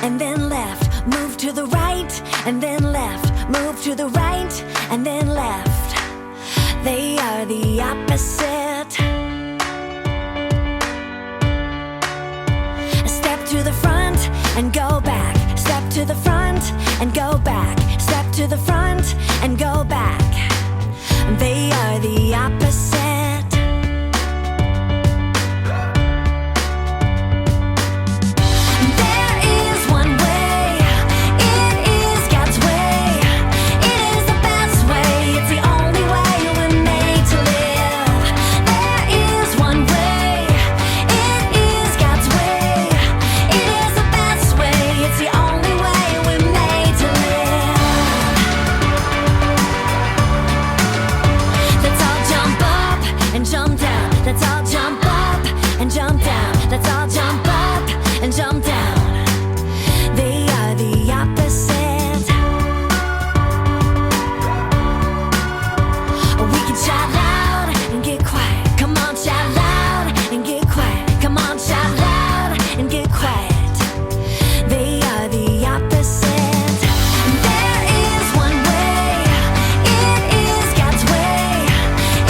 and then left. Move to the right, and then left. Move to the right, and then left. They are the opposite. Step to the front and go back. Step to the front and go back. Step to the front and go back. They are the opposite. There is one way. It is God's way. It is the best way. It's the only way we're made to live. There is one way. It is God's way. It is the best way. It's the only way we're made to live. Let's all jump up and jump down. Let's all jump up and jump down. Let's all jump up and jump down. They are the opposite. We can shout loud and get quiet. Come on, shout loud and get quiet. Come on, shout loud and get quiet. They are the opposite. There is one way. It is God's way.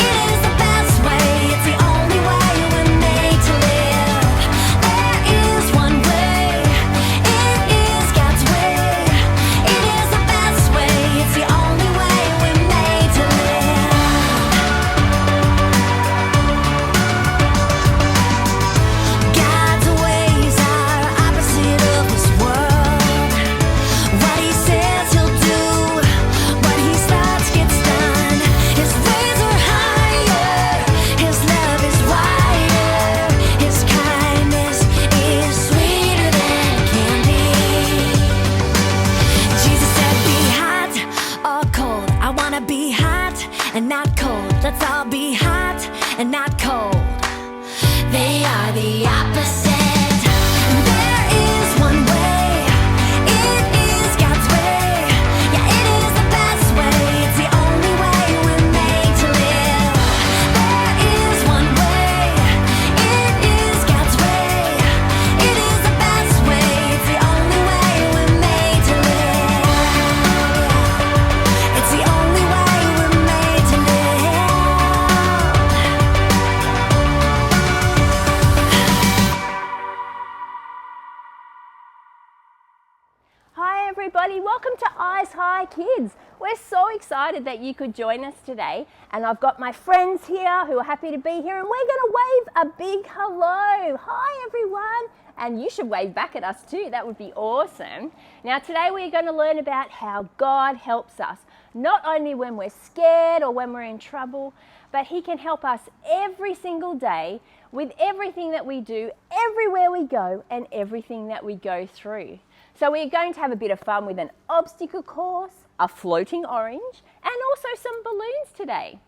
It is the best way. It's the only way we're made to live. There is one way. It is God's way. It is the best way. It's the only way we're made to live. God's ways are opposite of this world. What he says he'll do, what he starts gets done. His ways are higher, his love is wider, his kindness is sweeter than candy. Jesus said, be hot or cold. I wanna be hot and not cold. Let's all be hot and not cold. They are the opposite. There is one way. It is God's way. Yeah, it is the best way. It's the only way we're made to live. There is one way. It is God's way. It is the best way. It's the only way we're made to live. It's the only way we're made to live. Hi everybody, welcome to Eyes High Kids. We're so excited that you could join us today, and I've got my friends here who are happy to be here, and we're going to wave a big hello. Hi everyone, and you should wave back at us too, that would be awesome. Now today we're going to learn about how God helps us, not only when we're scared or when we're in trouble, but he can help us every single day with everything that we do, everywhere we go, and everything that we go through. So we're going to have a bit of fun with an obstacle course, a floating orange, and also some balloons today.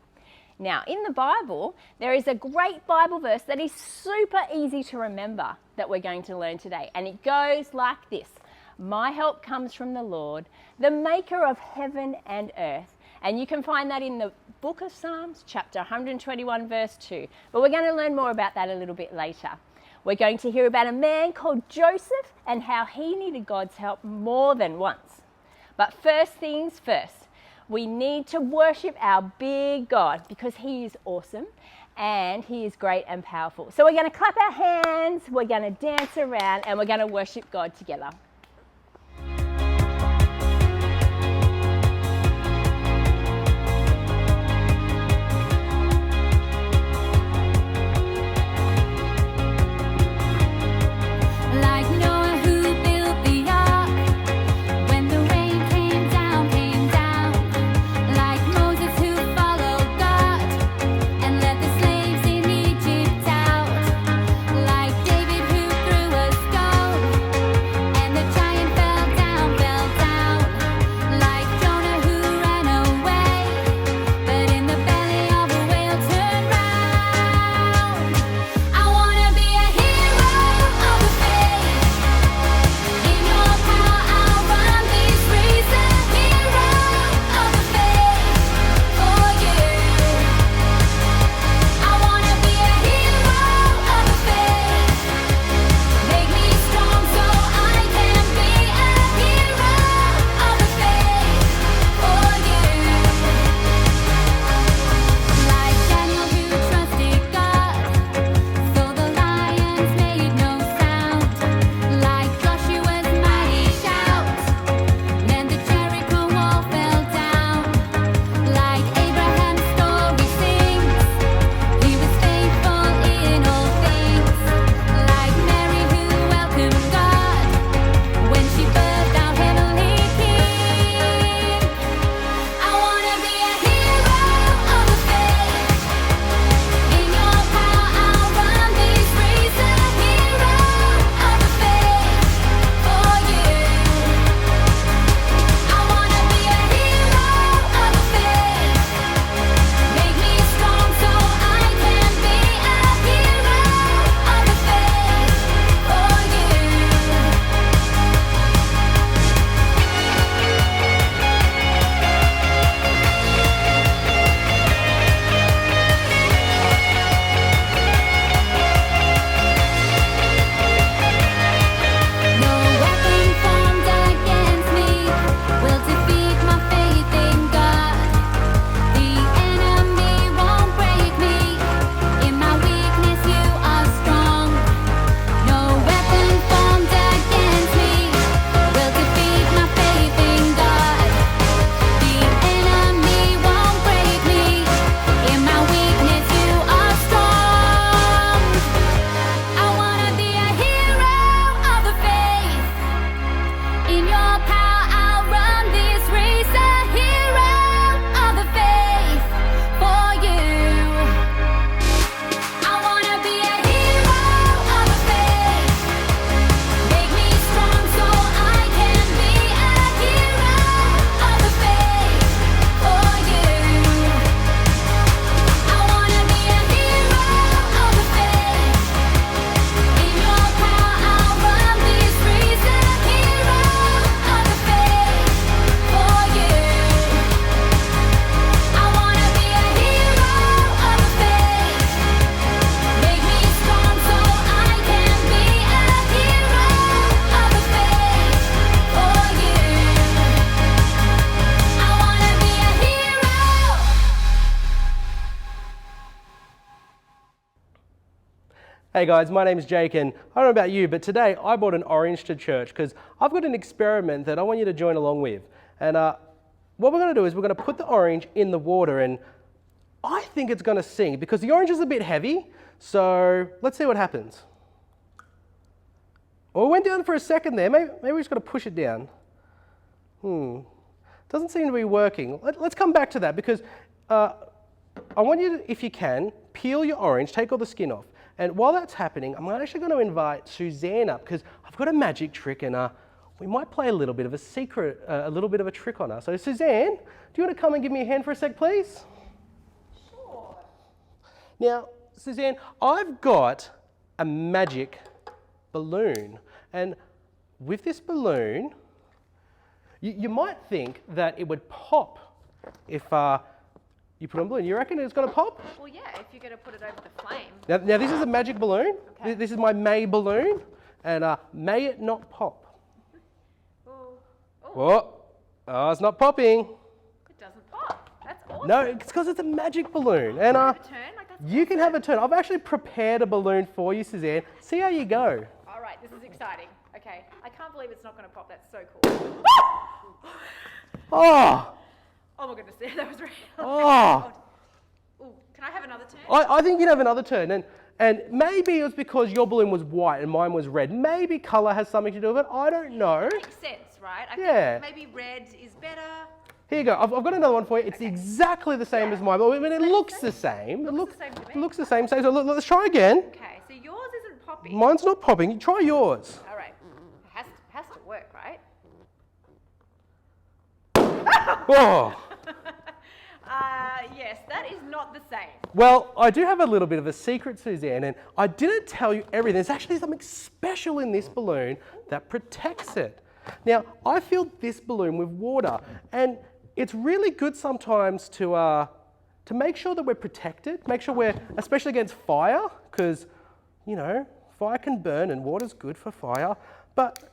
Now, in the Bible, there is a great Bible verse that is super easy to remember that we're going to learn today. And it goes like this: my help comes from the Lord, the maker of heaven and earth. And you can find that in the book of Psalms, chapter 121, verse 2. But we're going to learn more about that a little bit later. We're going to hear about a man called Joseph and how he needed God's help more than once. But first things first, we need to worship our big God because he is awesome and he is great and powerful. So we're going to clap our hands, we're going to dance around, and we're going to worship God together. Like Noah who built the ark, when the rain came down. Like Moses who followed God and led the slaves in Egypt out. Like David who threw a stone and the Hey guys, my name is Jake and I don't know about you, but today I brought an orange to church because I've got an experiment that I want you to join along with. And what we're going to do is we're going to put the orange in the water and I think it's going to sink because the orange is a bit heavy. So let's see what happens. Well, it went down for a second there. Maybe we just got to push it down. Doesn't seem to be working. Let's come back to that because I want you to, if you can, peel your orange, take all the skin off. And while that's happening, I'm actually going to invite Suzanne up because I've got a magic trick and we might play a little bit of a secret, a little bit of a trick on her. So Suzanne, do you want to come and give me a hand for a sec, please? Sure. Now, Suzanne, I've got a magic balloon. And with this balloon, you might think that it would pop if you put on a balloon. You reckon it's going to pop? Well, yeah, if you're going to put it over the flame. Now this is a magic balloon. Okay. This is my May balloon. And may it not pop. Oh, Oh, it's not popping. it doesn't pop. That's awesome. No, it's because it's a magic balloon. And Have a turn? Like that's you can have a turn. I've actually prepared a balloon for you, Suzanne. See how you go. All right, this is exciting. Okay, I can't believe it's not going to pop. That's so cool. Oh, Oh my goodness, that was really. oh. Ooh, can I have another turn? I think you'd have another turn. And maybe it was because your balloon was white and mine was red. Maybe colour has something to do with it. I don't know. Makes sense, right? I Yeah. think maybe red is better. Here you go. I've got another one for you. It's exactly the same as mine, but I mean, it looks the same. It Looks the same to me. looks the same. So let's try again. Okay, so yours isn't popping. Mine's not popping. Try yours. All right, it has to work, right? Oh. Yes, that is not the same. Well, I do have a little bit of a secret, Suzanne, and I didn't tell you everything. There's actually something special in this balloon that protects it. Now, I filled this balloon with water, and it's really good sometimes to make sure that we're protected, make sure we're, especially against fire, because, you know, fire can burn and water's good for fire, but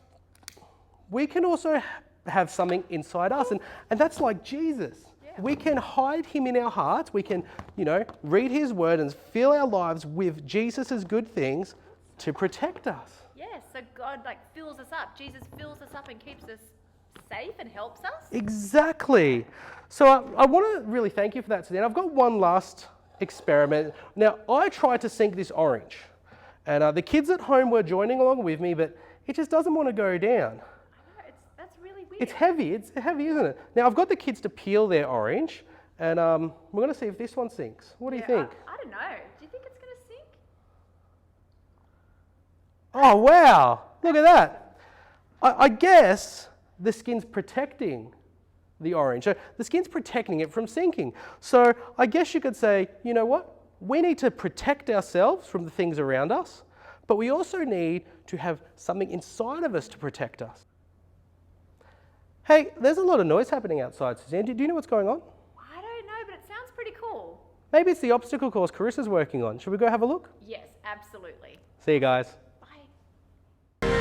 we can also have something inside us, and that's like Jesus. We can hide him in our hearts. We can, you know, read his word and fill our lives with Jesus' good things to protect us. Yes, so God fills us up. Jesus fills us up and keeps us safe and helps us. Exactly. So I want to really thank you for that, Suzanne. I've got one last experiment. Now, I tried to sink this orange, and the kids at home were joining along with me, but it just doesn't want to go down. That's really weird. It's heavy, isn't it? Now, I've got the kids to peel their orange, and we're going to see if this one sinks. What do you think? I don't know. Do you think it's going to sink? Oh, wow. Look at that. I guess the skin's protecting the orange. So the skin's protecting it from sinking. So I guess you could say, you know what? We need to protect ourselves from the things around us, but we also need to have something inside of us to protect us. Hey, there's a lot of noise happening outside, Suzanne. Do you know what's going on? I don't know, but it sounds pretty cool. Maybe it's the obstacle course Carissa's working on. Should we go have a look? Yes, absolutely. See you guys. Bye.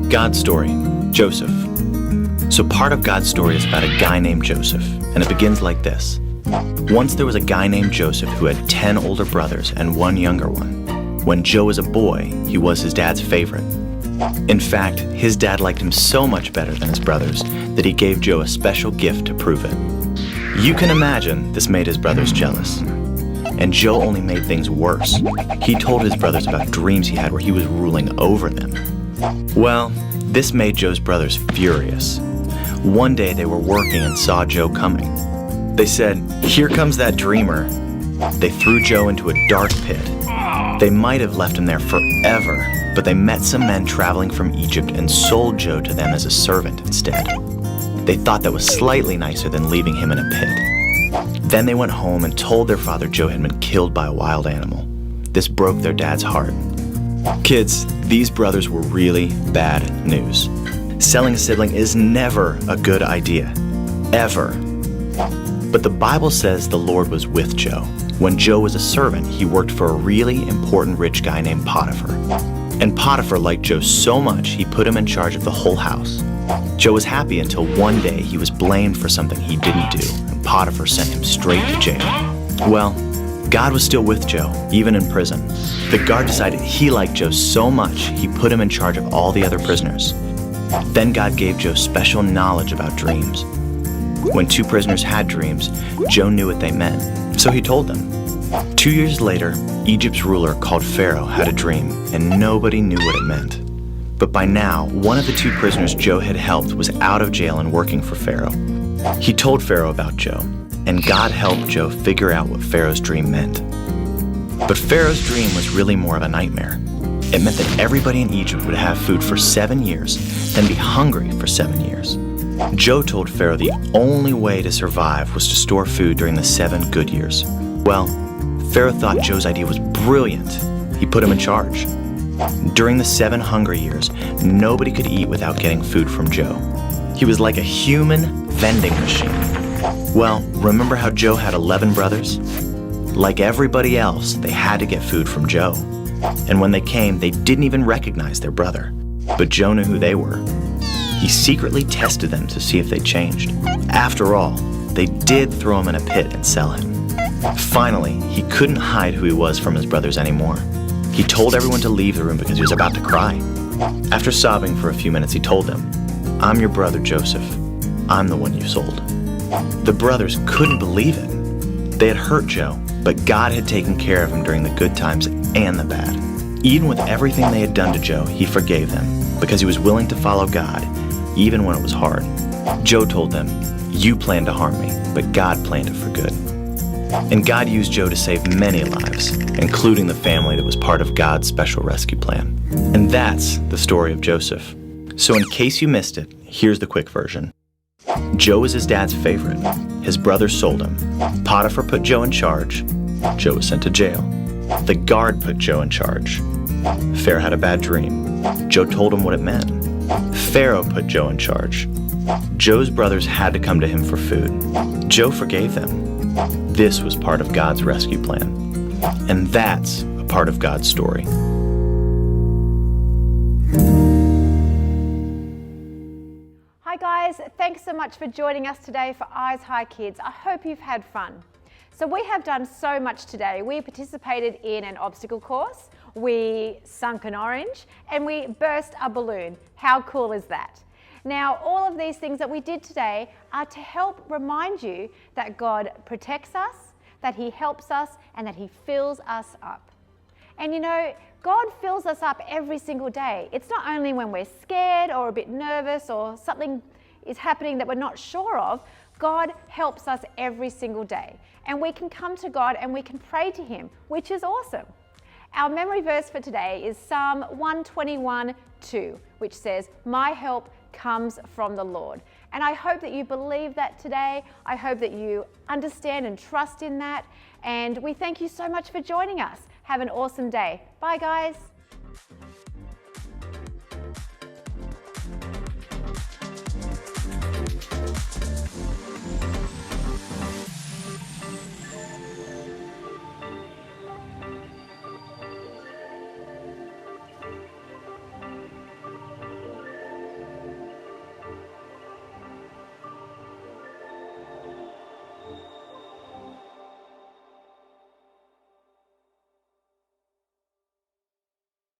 God's story, Joseph. So part of God's story is about a guy named Joseph, and it begins like this. Once there was a guy named Joseph who had 10 older brothers and one younger one. When Joe was a boy, he was his dad's favorite. In fact, his dad liked him so much better than his brothers that he gave Joe a special gift to prove it. You can imagine this made his brothers jealous. And Joe only made things worse. He told his brothers about dreams he had where he was ruling over them. Well, this made Joe's brothers furious. One day they were working and saw Joe coming. They said, "Here comes that dreamer." They threw Joe into a dark pit. They might have left him there forever, but they met some men traveling from Egypt and sold Joe to them as a servant instead. They thought that was slightly nicer than leaving him in a pit. Then they went home and told their father Joe had been killed by a wild animal. This broke their dad's heart. Kids, these brothers were really bad news. Selling a sibling is never a good idea, ever. But the Bible says the Lord was with Joe. When Joe was a servant, he worked for a really important rich guy named Potiphar. And Potiphar liked Joe so much, he put him in charge of the whole house. Joe was happy until one day he was blamed for something he didn't do, and Potiphar sent him straight to jail. Well, God was still with Joe, even in prison. The guard decided he liked Joe so much, he put him in charge of all the other prisoners. Then God gave Joe special knowledge about dreams. When two prisoners had dreams, Joe knew what they meant, so he told them. 2 years later, Egypt's ruler called Pharaoh had a dream, and nobody knew what it meant. But by now, one of the two prisoners Joe had helped was out of jail and working for Pharaoh. He told Pharaoh about Joe, and God helped Joe figure out what Pharaoh's dream meant. But Pharaoh's dream was really more of a nightmare. It meant that everybody in Egypt would have food for 7 years, then be hungry for 7 years. Joe told Pharaoh the only way to survive was to store food during the 7 good years. Well, Pharaoh thought Joe's idea was brilliant. He put him in charge. During the 7 hungry years, nobody could eat without getting food from Joe. He was like a human vending machine. Well, remember how Joe had 11 brothers? Like everybody else, they had to get food from Joe. And when they came, they didn't even recognize their brother. But Joe knew who they were. He secretly tested them to see if they changed. After all, they did throw him in a pit and sell him. Finally, he couldn't hide who he was from his brothers anymore. He told everyone to leave the room because he was about to cry. After sobbing for a few minutes, he told them, "I'm your brother Joseph. I'm the one you sold." The brothers couldn't believe it. They had hurt Joe, but God had taken care of him during the good times and the bad. Even with everything they had done to Joe, he forgave them because he was willing to follow God, even when it was hard. Joe told them, "You planned to harm me, but God planned it for good." And God used Joe to save many lives, including the family that was part of God's special rescue plan. And that's the story of Joseph. So in case you missed it, here's the quick version. Joe was his dad's favorite. His brothers sold him. Potiphar put Joe in charge. Joe was sent to jail. The guard put Joe in charge. Pharaoh had a bad dream. Joe told him what it meant. Pharaoh put Joe in charge. Joe's brothers had to come to him for food. Joe forgave them. This was part of God's rescue plan. And that's a part of God's story. Hi guys, thanks so much for joining us today for Eyes High Kids. I hope you've had fun. So we have done so much today. We participated in an obstacle course, we sunk an orange, and we burst a balloon. How cool is that? Now, all of these things that we did today are to help remind you that God protects us, that He helps us, and that He fills us up. And you know, God fills us up every single day. It's not only when we're scared or a bit nervous or something is happening that we're not sure of. God helps us every single day. And we can come to God and we can pray to Him, which is awesome. Our memory verse for today is Psalm 121:2, which says, "My help comes from the Lord." And I hope that you believe that today. I hope that you understand and trust in that. And we thank you so much for joining us. Have an awesome day. Bye, guys.